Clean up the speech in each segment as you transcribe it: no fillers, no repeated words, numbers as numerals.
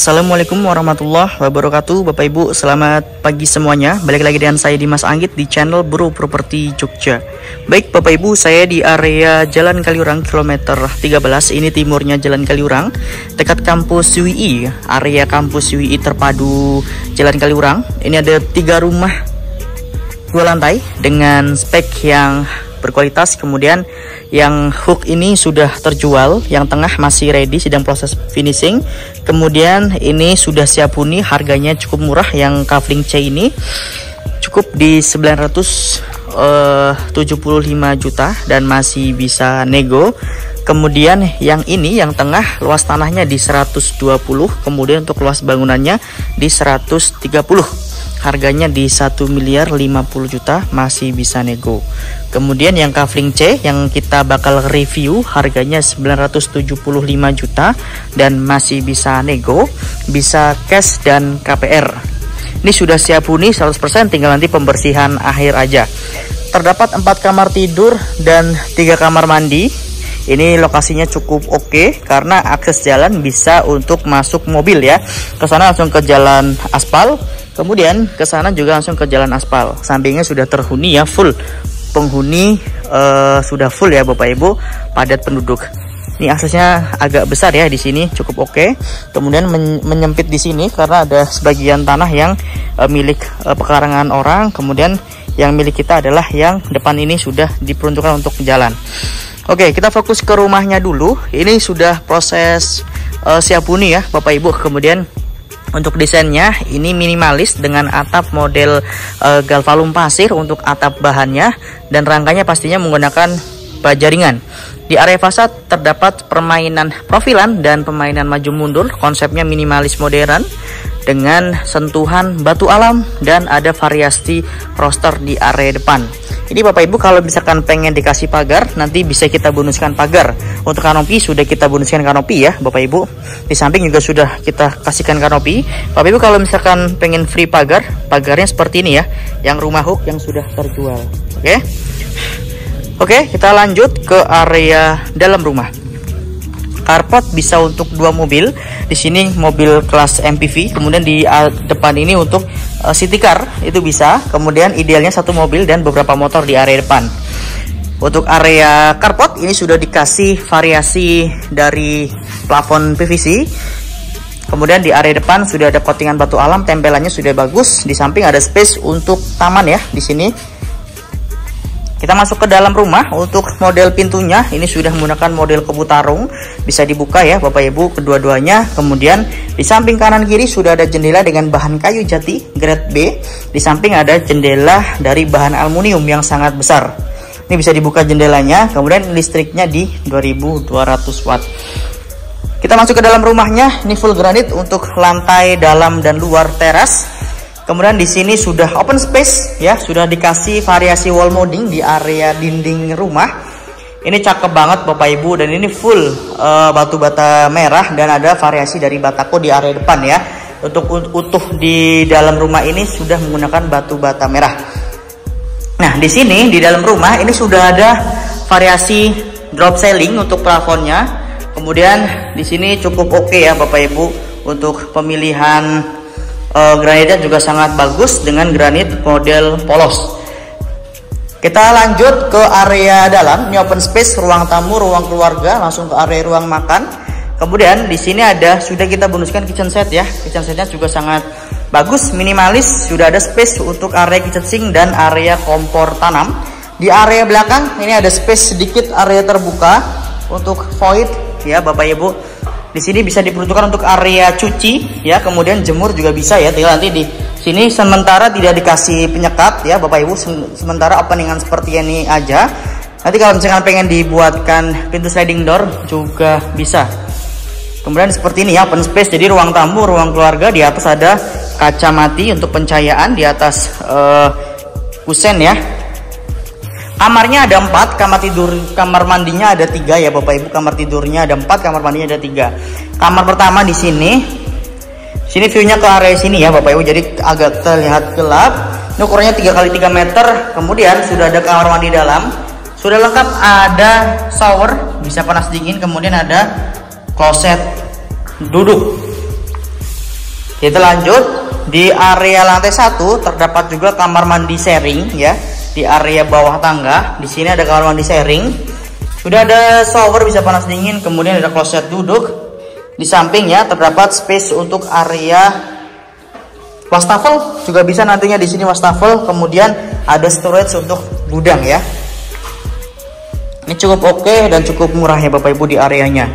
Assalamualaikum warahmatullahi wabarakatuh. Bapak Ibu, selamat pagi semuanya. Balik lagi dengan saya Dimas Anggit di channel Bro Properti Jogja. Baik Bapak Ibu, saya di area Jalan Kaliurang kilometer 13. Ini timurnya Jalan Kaliurang, dekat kampus UI, area kampus UI terpadu Jalan Kaliurang. Ini ada 3 rumah 2 lantai dengan spek yang berkualitas. Kemudian yang hook ini sudah terjual, yang tengah masih ready, sedang proses finishing. Kemudian ini sudah siap huni, harganya cukup murah. Yang kavling C ini cukup di 975 juta dan masih bisa nego. Kemudian yang ini, yang tengah, luas tanahnya di 120, kemudian untuk luas bangunannya di 130. Harganya di 1.050 juta, masih bisa nego. Kemudian yang kavling C yang kita bakal review, harganya 975 juta dan masih bisa nego, bisa cash dan KPR. Ini sudah siap huni 100%, tinggal nanti pembersihan akhir aja. Terdapat 4 kamar tidur dan 3 kamar mandi. Ini lokasinya cukup oke karena akses jalan bisa untuk masuk mobil ya. Ke sana langsung ke jalan aspal. Kemudian ke sana juga langsung ke jalan aspal. Sampingnya sudah terhuni ya, full. Penghuni sudah full ya Bapak Ibu, padat penduduk. Ini aksesnya agak besar ya di sini, cukup oke. Kemudian menyempit di sini karena ada sebagian tanah yang milik pekarangan orang. Kemudian yang milik kita adalah yang depan ini sudah diperuntukkan untuk jalan. Oke, kita fokus ke rumahnya dulu. Ini sudah proses siap huni ya Bapak Ibu. Kemudian untuk desainnya ini minimalis dengan atap model galvalum pasir untuk atap bahannya, dan rangkanya pastinya menggunakan baja ringan. Di area fasad terdapat permainan profilan dan permainan maju mundur. Konsepnya minimalis modern dengan sentuhan batu alam dan ada variasi roster di area depan. Ini Bapak Ibu kalau misalkan pengen dikasih pagar, nanti bisa kita bonuskan pagar. Untuk kanopi sudah kita bonuskan kanopi ya Bapak Ibu. Di samping juga sudah kita kasihkan kanopi. Bapak Ibu kalau misalkan pengen free pagar, pagarnya seperti ini ya, yang rumah hook yang sudah terjual. Oke, kita lanjut ke area dalam rumah. Carport bisa untuk 2 mobil. Di sini mobil kelas MPV. Kemudian di depan ini untuk city car itu bisa. Kemudian idealnya 1 mobil dan beberapa motor di area depan. Untuk area carport ini sudah dikasih variasi dari plafon PVC. Kemudian di area depan sudah ada coatingan batu alam, tempelannya sudah bagus. Di samping ada space untuk taman ya di sini. Kita masuk ke dalam rumah. Untuk model pintunya ini sudah menggunakan model kebutarung, bisa dibuka ya Bapak Ibu kedua-duanya. Kemudian di samping kanan kiri sudah ada jendela dengan bahan kayu jati grade B. Di samping ada jendela dari bahan aluminium yang sangat besar. Ini bisa dibuka jendelanya. Kemudian listriknya di 2200 watt. Kita masuk ke dalam rumahnya. Ini full granit untuk lantai dalam dan luar teras. Kemudian di sini sudah open space ya, sudah dikasih variasi wall molding di area dinding rumah. Ini cakep banget Bapak Ibu, dan ini full batu bata merah dan ada variasi dari batako di area depan ya. Untuk utuh di dalam rumah ini sudah menggunakan batu bata merah. Nah, di sini di dalam rumah ini sudah ada variasi drop ceiling untuk plafonnya. Kemudian di sini cukup oke ya Bapak Ibu untuk pemilihan granitnya juga sangat bagus dengan granit model polos. Kita lanjut ke area dalam. Ini open space, ruang tamu, ruang keluarga, langsung ke area ruang makan. Kemudian di sini sudah kita bonuskan kitchen set ya. Kitchen setnya juga sangat bagus, minimalis. Sudah ada space untuk area kitchen sink dan area kompor tanam. Di area belakang ini ada space sedikit, area terbuka untuk void ya Bapak Ibu. Di sini bisa diperuntukkan untuk area cuci ya, kemudian jemur juga bisa ya. Tinggal nanti di sini sementara tidak dikasih penyekat ya Bapak Ibu, sementara openingan seperti ini aja. Nanti kalau misalkan pengen dibuatkan pintu sliding door juga bisa. Kemudian seperti ini ya, open space, jadi ruang tamu, ruang keluarga. Di atas ada kaca mati untuk pencahayaan, di atas kusen ya. Kamarnya ada 4, kamar mandinya ada 3 ya Bapak Ibu. Kamar tidurnya ada 4, kamar mandinya ada 3. Kamar pertama di sini. Sini view-nya ke area sini ya Bapak Ibu. Jadi agak terlihat gelap. Ini ukurannya 3 x 3 meter. Kemudian sudah ada kamar mandi dalam. Sudah lengkap, ada shower, bisa panas dingin. Kemudian ada kloset duduk. Kita lanjut, di area lantai 1 terdapat juga kamar mandi sharing ya. Di area bawah tangga, di sini ada kamar mandi sharing. Sudah ada shower bisa panas dingin, kemudian ada kloset duduk. Di sampingnya terdapat space untuk area wastafel, juga bisa nantinya di sini wastafel. Kemudian ada storage untuk gudang ya. Ini cukup oke dan cukup murah ya Bapak Ibu di areanya.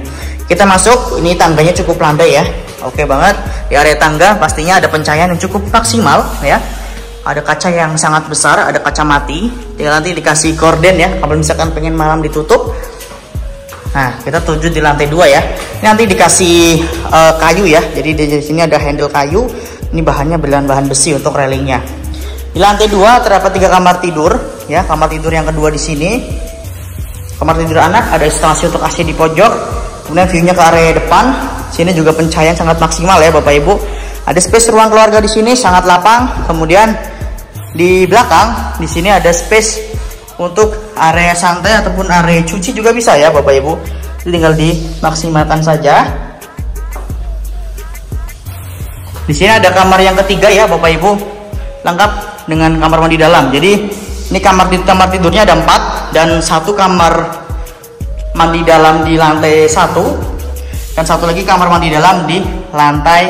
Kita masuk, ini tangganya cukup landai ya. Oke banget. Di area tangga pastinya ada pencahayaan yang cukup maksimal ya. Ada kaca yang sangat besar, ada kaca mati. Tinggal nanti dikasih gorden ya, kalau misalkan pengen malam ditutup. Nah, kita tuju di lantai 2 ya. Ini nanti dikasih kayu ya. Jadi di sini ada handle kayu. Ini bahannya bahan besi untuk railingnya. Di lantai 2 terdapat 3 kamar tidur ya. Kamar tidur yang kedua di sini. Kamar tidur anak, ada instalasi untuk AC di pojok. Kemudian view-nya ke area depan. Sini juga pencahayaan sangat maksimal ya Bapak Ibu. Ada space ruang keluarga di sini sangat lapang. Kemudian di belakang di sini ada space untuk area santai ataupun area cuci juga bisa ya Bapak Ibu. Tinggal dimaksimalkan saja. Di sini ada kamar yang ketiga ya Bapak Ibu. Lengkap dengan kamar mandi dalam. Jadi ini kamar tidurnya ada 4 dan 1 kamar mandi dalam di lantai 1 dan 1 lagi kamar mandi dalam di lantai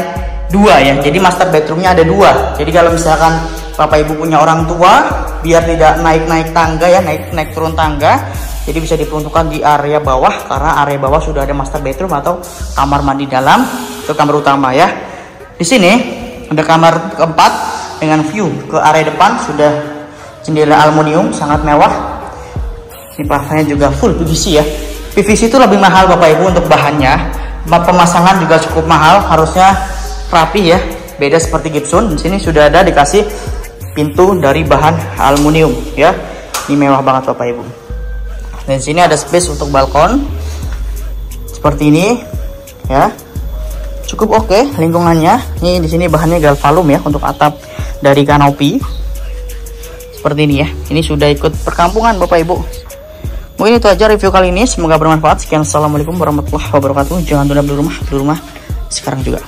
2 ya. Jadi master bedroomnya ada 2. Jadi kalau misalkan Bapak Ibu punya orang tua, biar tidak naik tangga ya, naik turun tangga, jadi bisa diperuntukkan di area bawah, karena area bawah sudah ada master bedroom atau kamar mandi dalam, itu kamar utama ya. Di sini ada kamar keempat dengan view ke area depan, sudah jendela aluminium sangat mewah. Ini plafanya juga full PVC ya. PVC itu lebih mahal Bapak Ibu untuk bahannya. Pemasangan juga cukup mahal, harusnya rapi ya. Beda seperti gypsum. Di sini sudah ada dikasih pintu dari bahan aluminium ya. Ini mewah banget Bapak Ibu. Dan di sini ada space untuk balkon. Seperti ini ya. Cukup oke lingkungannya. Ini di sini bahannya galvalum ya untuk atap dari kanopi. Seperti ini ya. Ini sudah ikut perkampungan Bapak Ibu. Mungkin itu aja review kali ini, semoga bermanfaat. Sekian, assalamualaikum warahmatullahi wabarakatuh. Jangan tunda beli rumah sekarang juga.